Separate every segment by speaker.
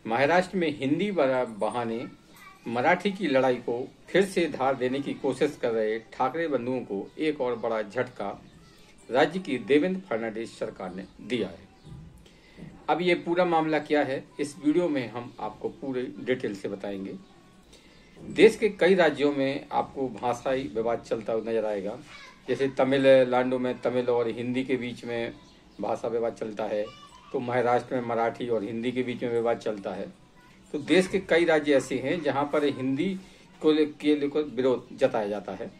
Speaker 1: महाराष्ट्र में हिंदी बहाने मराठी की लड़ाई को फिर से धार देने की कोशिश कर रहे ठाकरे बंधुओं को एक और बड़ा झटका राज्य की देवेंद्र फडणवीस सरकार ने दिया है। अब ये पूरा मामला क्या है, इस वीडियो में हम आपको पूरे डिटेल से बताएंगे। देश के कई राज्यों में आपको भाषाई विवाद चलता हुआ नजर आएगा। जैसे तमिलनाडु में तमिल और हिंदी के बीच में भाषा विवाद चलता है, तो महाराष्ट्र में मराठी और हिंदी के बीच में विवाद चलता है। तो देश के कई राज्य ऐसे हैं जहां पर हिंदी को लेकर विरोध जताया जाता है।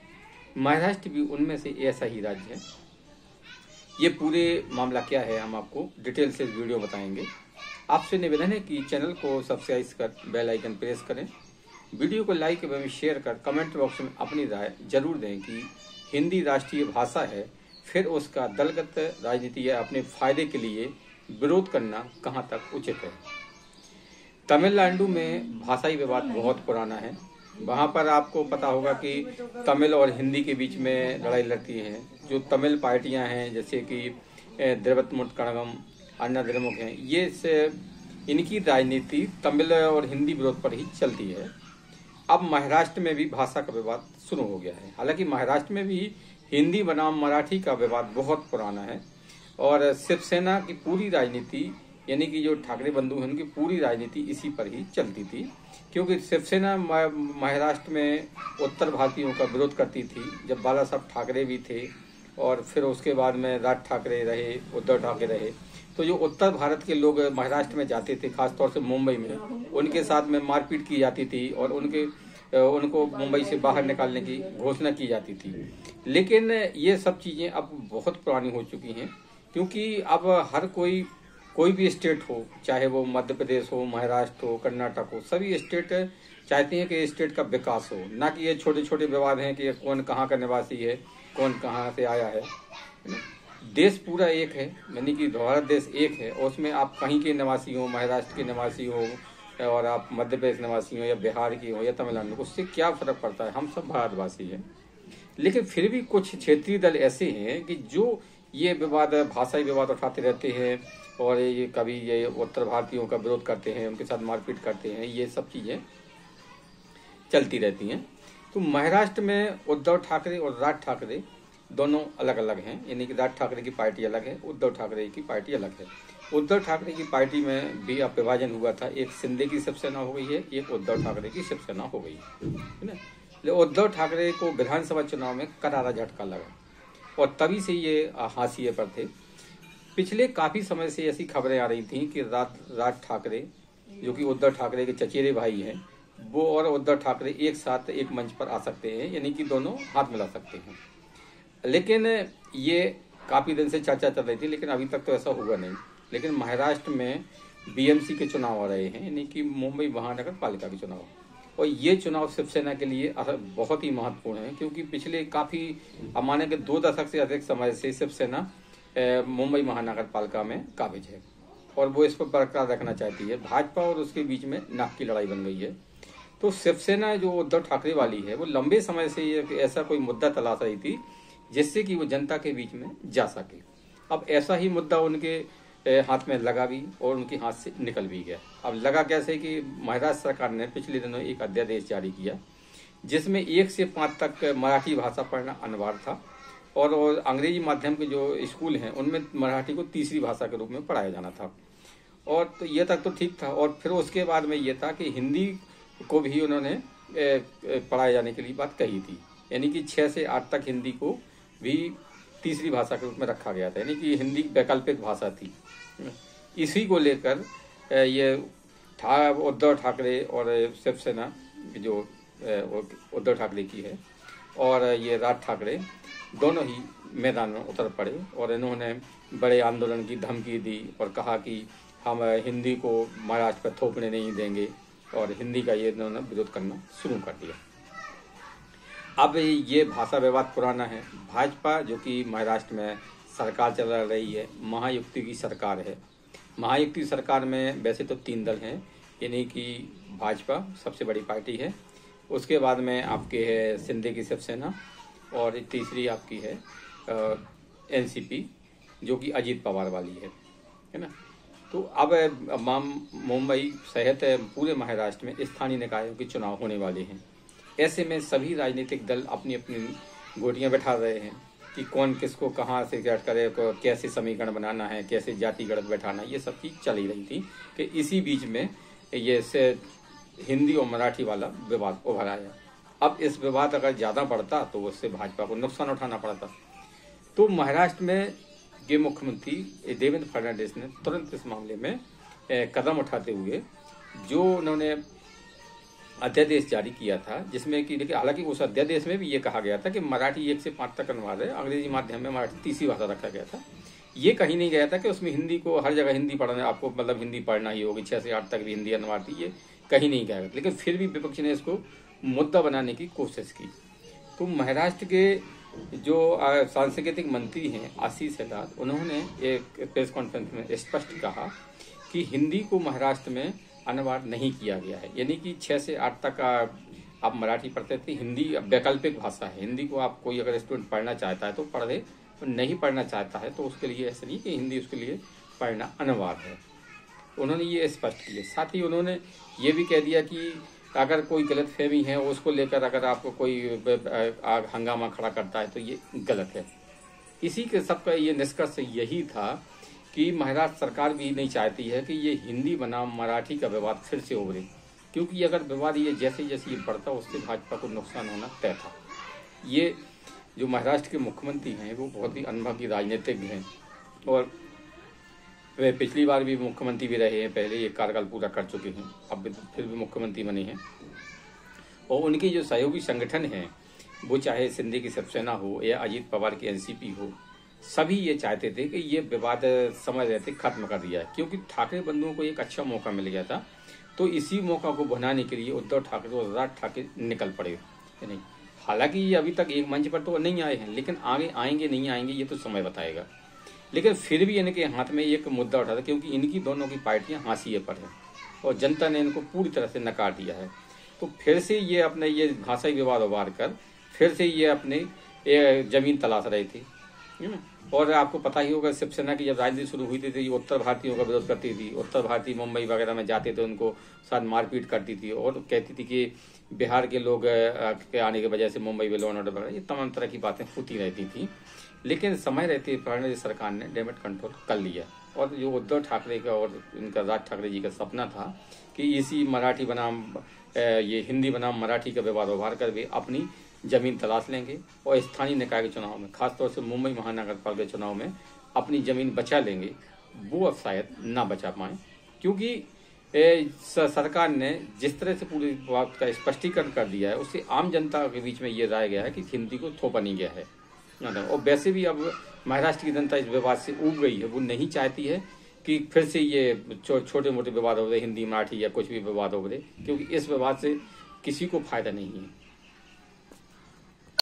Speaker 1: महाराष्ट्र भी उनमें से ऐसा ही राज्य है। ये पूरे मामला क्या है हम आपको डिटेल से वीडियो बताएंगे। आपसे निवेदन है कि चैनल को सब्सक्राइब कर बेल आइकन प्रेस करें, वीडियो को लाइक एवं शेयर कर कमेंट बॉक्स में अपनी राय जरूर दें कि हिंदी राष्ट्रीय भाषा है, फिर उसका दलगत राजनीति या अपने फायदे के लिए विरोध करना कहां तक उचित है। तमिलनाडु में भाषाई विवाद बहुत पुराना है। वहां पर आपको पता होगा कि तमिल और हिंदी के बीच में लड़ाई लड़ती है। जो तमिल पार्टियां हैं जैसे कि द्रविड़ कड़गम, अन्ना द्रमुक हैं, ये इनकी राजनीति तमिल और हिंदी विरोध पर ही चलती है। अब महाराष्ट्र में भी भाषा का विवाद शुरू हो गया है। हालांकि महाराष्ट्र में भी हिंदी बनाम मराठी का विवाद बहुत पुराना है और शिवसेना की पूरी राजनीति यानी कि जो ठाकरे बंधु हैं उनकी पूरी राजनीति इसी पर ही चलती थी, क्योंकि शिवसेना महाराष्ट्र में उत्तर भारतीयों का विरोध करती थी जब बाला साहब ठाकरे भी थे और फिर उसके बाद में राज ठाकरे रहे, उद्धव ठाकरे रहे। तो जो उत्तर भारत के लोग महाराष्ट्र में जाते थे, खासतौर से मुंबई में, उनके साथ में मारपीट की जाती थी और उनको मुंबई से बाहर निकालने की घोषणा की जाती थी। लेकिन ये सब चीजें अब बहुत पुरानी हो चुकी हैं, क्योंकि अब हर कोई भी स्टेट हो, चाहे वो मध्य प्रदेश हो, महाराष्ट्र हो, कर्नाटक हो, सभी स्टेट चाहते हैं कि स्टेट का विकास हो, ना कि ये छोटे छोटे विवाद हैं कि कौन कहाँ का निवासी है, कौन कहाँ से आया है। देश पूरा एक है, यानी कि भारत देश एक है और उसमें आप कहीं के निवासी हो, महाराष्ट्र के निवासी हो और आप मध्य प्रदेश निवासी हो या बिहार की हो या तमिलनाडु, उससे क्या फर्क पड़ता है, हम सब भारतवासी हैं। लेकिन फिर भी कुछ क्षेत्रीय दल ऐसे हैं कि जो ये विवाद, भाषाई विवाद उठाते रहते हैं और ये कभी ये उत्तर भारतीयों का विरोध करते हैं, उनके साथ मारपीट करते हैं, ये सब चीजें चलती रहती हैं। तो महाराष्ट्र में उद्धव ठाकरे और राज ठाकरे दोनों अलग अलग हैं, यानी कि राज ठाकरे की पार्टी अलग है, उद्धव ठाकरे की पार्टी अलग है। उद्धव ठाकरे की पार्टी में भी अब विभाजन हुआ था, एक शिंदे की शिवसेना हो गई है, एक उद्धव ठाकरे की शिवसेना हो गई है ना। उद्धव ठाकरे को विधानसभा चुनाव में करारा झटका लगा और तभी से ये हाशिए पर थे। पिछले काफी समय से ऐसी खबरें आ रही थी कि राज ठाकरे, जो कि उद्धव ठाकरे के चचेरे भाई हैं, वो और उद्धव ठाकरे एक साथ एक मंच पर आ सकते हैं, यानी कि दोनों हाथ मिला सकते हैं। लेकिन ये काफी दिन से चर्चा चल रही थी, लेकिन अभी तक तो ऐसा हुआ नहीं। लेकिन महाराष्ट्र में बीएमसी के चुनाव आ रहे हैं, यानी कि मुंबई महानगर पालिका के चुनाव, और ये चुनाव शिवसेना के लिए बहुत ही महत्वपूर्ण है, क्योंकि पिछले काफी माने के 2 दशक से अधिक समय से शिवसेना मुंबई महानगर पालिका में काबिज है और वो इस पर बरकरार रखना चाहती है। भाजपा और उसके बीच में नाक की लड़ाई बन गई है। तो शिवसेना जो उद्धव ठाकरे वाली है, वो लंबे समय से ये ऐसा कोई मुद्दा तलाश रही थी जिससे कि वो जनता के बीच में जा सके। अब ऐसा ही मुद्दा उनके हाथ में लगा भी और उनके हाथ से निकल भी गया। अब लगा कैसे कि महाराष्ट्र सरकार ने पिछले दिनों एक अध्यादेश जारी किया जिसमें 1 से 5 तक मराठी भाषा पढ़ना अनिवार्य था और अंग्रेजी माध्यम के जो स्कूल हैं उनमें मराठी को तीसरी भाषा के रूप में पढ़ाया जाना था। और तो ये तक तो ठीक था, और फिर उसके बाद में ये था कि हिंदी को भी उन्होंने पढ़ाए जाने के लिए बात कही थी, यानी कि 6 से 8 तक हिंदी को भी तीसरी भाषा के रूप में रखा गया था, यानी कि हिंदी वैकल्पिक भाषा थी। इसी को लेकर ये उद्धव ठाकरे और शिवसेना जो उद्धव ठाकरे की है और ये राज ठाकरे दोनों ही मैदान में उतर पड़े और इन्होंने बड़े आंदोलन की धमकी दी और कहा कि हम हिंदी को महाराष्ट्र पर थोपने नहीं देंगे और हिंदी का ये इन्होंने विरोध करना शुरू कर दिया। अब ये भाषा विवाद पुराना है। भाजपा जो कि महाराष्ट्र में सरकार चला रही है, महायुति की सरकार है। महायुति सरकार में वैसे तो 3 दल हैं, यानी कि भाजपा सबसे बड़ी पार्टी है, उसके बाद में आपके है शिंदे की शिवसेना और तीसरी आपकी है एनसीपी जो कि अजीत पवार वाली है ना। तो अब मुंबई सहित पूरे महाराष्ट्र में स्थानीय निकायों के चुनाव होने वाले हैं। ऐसे में सभी राजनीतिक दल अपनी अपनी गोटियां बैठा रहे हैं कि कौन किसको कहाँ से क्या करे, कैसे समीकरण बनाना है, कैसे जातिगत बैठाना है, ये सब चीज चल ही रही थी कि इसी बीच में ये से हिंदी और मराठी वाला विवाद उभर आया। अब इस विवाद अगर ज्यादा बढ़ता तो उससे भाजपा को नुकसान उठाना पड़ता। तो महाराष्ट्र में ये मुख्यमंत्री देवेंद्र फडणवीस ने तुरंत इस मामले में कदम उठाते हुए जो उन्होंने अध्यादेश जारी किया था, जिसमें कि देखिए हालांकि उस अध्यादेश में भी ये कहा गया था कि मराठी 1 से 5 तक अनुवाद है, अंग्रेजी माध्यम में मराठी तीसरी भाषा रखा गया था। ये कहीं नहीं गया था कि उसमें हिंदी को हर जगह हिंदी पढ़ना, आपको मतलब हिंदी पढ़ना ही होगी, 6 से 8 तक भी हिंदी अनुवाद थी, ये कहीं नहीं गया। लेकिन फिर भी विपक्ष ने इसको मुद्दा बनाने की कोशिश की। तो महाराष्ट्र के जो सांस्कृतिक मंत्री हैं आशीष शेलार, उन्होंने एक प्रेस कॉन्फ्रेंस में स्पष्ट कहा कि हिंदी को महाराष्ट्र में अनुवाद नहीं किया गया है, यानी कि 6 से 8 तक आप मराठी पढ़ते थे, हिंदी वैकल्पिक भाषा है। हिंदी को आप कोई अगर स्टूडेंट पढ़ना चाहता है तो पढ़े, तो नहीं पढ़ना चाहता है तो उसके लिए ऐसा नहीं कि हिंदी उसके लिए पढ़ना अनिवार्य है। उन्होंने ये स्पष्ट किया। साथ ही उन्होंने ये भी कह दिया कि अगर कोई गलतफहमी है उसको लेकर अगर आपको कोई हंगामा खड़ा करता है तो ये गलत है। इसी के सबका ये निष्कर्ष यही था कि महाराष्ट्र सरकार भी नहीं चाहती है कि ये हिंदी बनाम मराठी का विवाद फिर से उभरे, क्योंकि अगर विवाद ये जैसे जैसे ये बढ़ता उससे भाजपा को नुकसान होना तय था। ये जो महाराष्ट्र के मुख्यमंत्री हैं वो बहुत ही अनुभवी राजनीतिज्ञ हैं और वे पिछली बार भी मुख्यमंत्री भी रहे हैं, पहले ये कार्यकाल पूरा कर चुके हैं, अब फिर भी मुख्यमंत्री बने हैं। और उनके जो सहयोगी संगठन हैं वो चाहे सिंधे की शिवसेना हो या अजीत पवार की एनसीपी हो, सभी ये चाहते थे कि ये विवाद समय रहते खत्म कर दिया, क्योंकि ठाकरे बंधुओं को एक अच्छा मौका मिल गया था। तो इसी मौका को बनाने के लिए उद्धव ठाकरे और राज ठाकरे निकल पड़े। नहीं, हालांकि ये अभी तक एक मंच पर तो नहीं आए हैं, लेकिन आगे आएंगे नहीं आएंगे ये तो समय बताएगा। लेकिन फिर भी इनके हाथ में एक मुद्दा उठा था, क्योंकि इनकी दोनों की पार्टियां हाशिए पर हैं और जनता ने इनको पूरी तरह से नकार दिया है। तो फिर से ये अपने ये भाषाई विवाद उभार कर फिर से ये अपने जमीन तलाश रहे थे, है ना। और आपको पता ही होगा शिवसेना की जब राजनीति शुरू हुई थी तो ये उत्तर भारतीयों का विरोध करती थी। उत्तर भारतीय मुंबई वगैरह में जाते थे, उनको साथ मारपीट करती थी और कहती थी कि बिहार के लोग के आने की वजह से मुंबई में लॉ एंड ऑर्डर वगैरह, ये तमाम तरह की बातें होती रहती थी। लेकिन समय रहते फडणवीस सरकार ने डैमेज कंट्रोल कर लिया और जो उद्धव ठाकरे का और इनका राज ठाकरे जी का सपना था कि इसी मराठी बनाम ये हिंदी बनाम मराठी का विवाद उभार कर वे अपनी जमीन तलाश लेंगे और स्थानीय निकाय के चुनाव में, खासतौर से मुंबई महानगर पालिका के चुनाव में अपनी जमीन बचा लेंगे, वो अब शायद ना बचा पाए, क्योंकि सरकार ने जिस तरह से पूरी बात का स्पष्टीकरण कर दिया है उससे आम जनता के बीच में ये राय गया है कि हिंदी को थोपा नहीं गया है। और वैसे भी अब महाराष्ट्र की जनता इस विवाद से ऊब गई है, वो नहीं चाहती है कि फिर से ये छोटे मोटे विवाद हो रहे, हिंदी मराठी या कुछ भी विवाद हो रहे, क्योंकि इस विवाद से किसी को फायदा नहीं है।